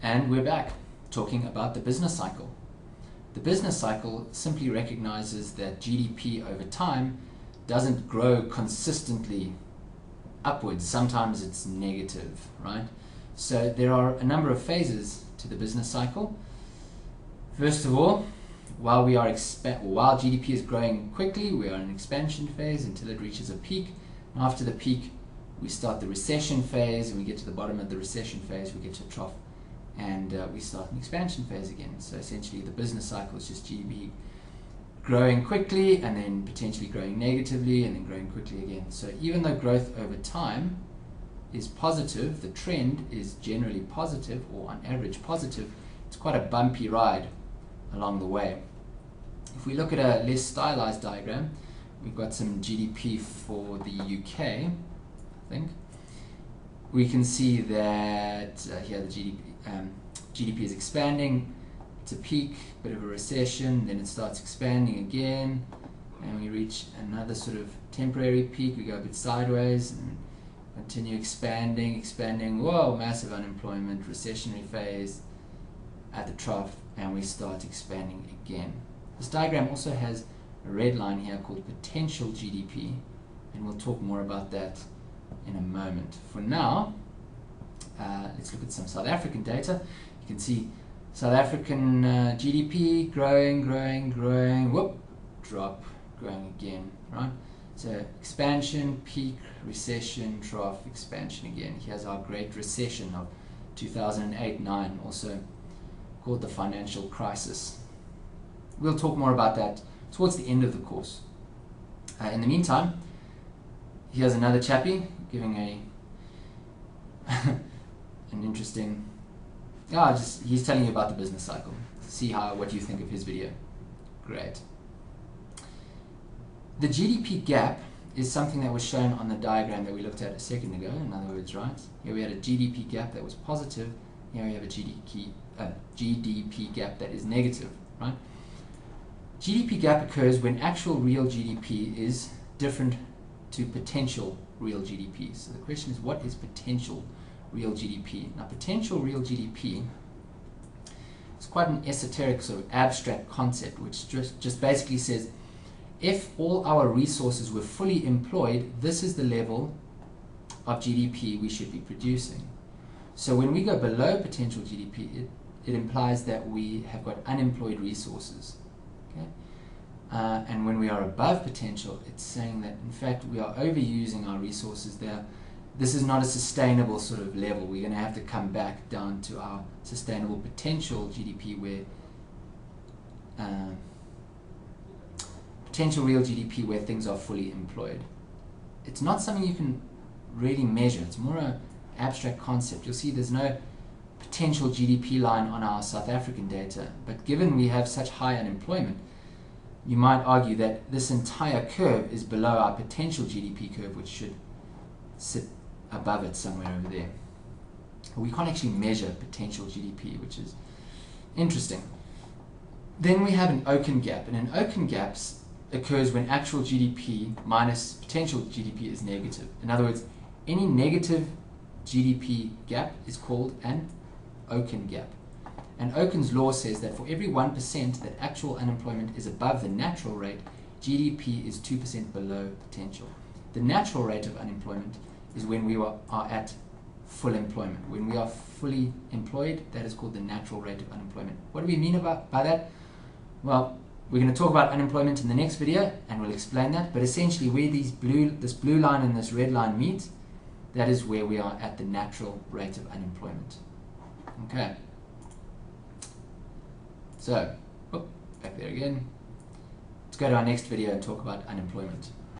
And we're back talking about the business cycle. The business cycle simply recognizes that GDP over time doesn't grow consistently upwards. Sometimes it's negative, right? So there are a number of phases to the business cycle. First of all, while GDP is growing quickly, we are in an expansion phase until it reaches a peak. And after the peak, we start the recession phase, and we get to the bottom of the recession phase, we get to a trough, and we start an expansion phase again. So essentially the business cycle is just GDP growing quickly and then potentially growing negatively and then growing quickly again. So even though growth over time is positive, the trend is generally positive, or on average positive, it's quite a bumpy ride along the way. If we look at a less stylized diagram, we've got some GDP for the UK, I think. We can see that here the GDP is expanding. It's a peak, bit of a recession, then it starts expanding again, and we reach another sort of temporary peak. We go a bit sideways and continue expanding, whoa, massive unemployment, recessionary phase at the trough, and we start expanding again. This diagram also has a red line here called potential GDP, and we'll talk more about that in a moment. For now, let's look at some South African data. You can see South African GDP growing, whoop, drop, growing again, right? So expansion, peak, recession, trough, expansion again. Here's our Great Recession of 2008-9, also called the financial crisis. We'll talk more about that towards the end of the course. In the meantime, here's another chappie giving an interesting, he's telling you about the business cycle. See what you think of his video. Great. The GDP gap is something that was shown on the diagram that we looked at a second ago. In other words, right? Here we had a GDP gap that was positive. Here we have a GDP gap that is negative, right? GDP gap occurs when actual real GDP is different to potential real GDP. So the question is, what is potential real GDP? Now, potential real GDP is quite an esoteric sort of abstract concept, which just basically says, if all our resources were fully employed, this is the level of GDP we should be producing. So when we go below potential GDP, it implies that we have got unemployed resources. Okay? And when we are above potential, it's saying that in fact we are overusing our resources there. This is not a sustainable sort of level. We're going to have to come back down to our sustainable potential GDP, where potential real GDP where things are fully employed. It's not something you can really measure. It's more an abstract concept. You'll see there's no potential GDP line on our South African data, but given we have such high unemployment, you might argue that this entire curve is below our potential GDP curve, which should sit above it somewhere over there. But we can't actually measure potential GDP, which is interesting. Then we have an Oken gap, and an Oken gap occurs when actual GDP minus potential GDP is negative. In other words, any negative GDP gap is called an Oken gap. And Oken's law says that for every 1% that actual unemployment is above the natural rate, GDP is 2% below potential. The natural rate of unemployment is when we are at full employment. When we are fully employed, that is called the natural rate of unemployment. What do we mean by that? Well, we're going to talk about unemployment in the next video, and we'll explain that. But essentially, where this blue line and this red line meet, that is where we are at the natural rate of unemployment. Okay. So, back there again. Let's go to our next video and talk about unemployment.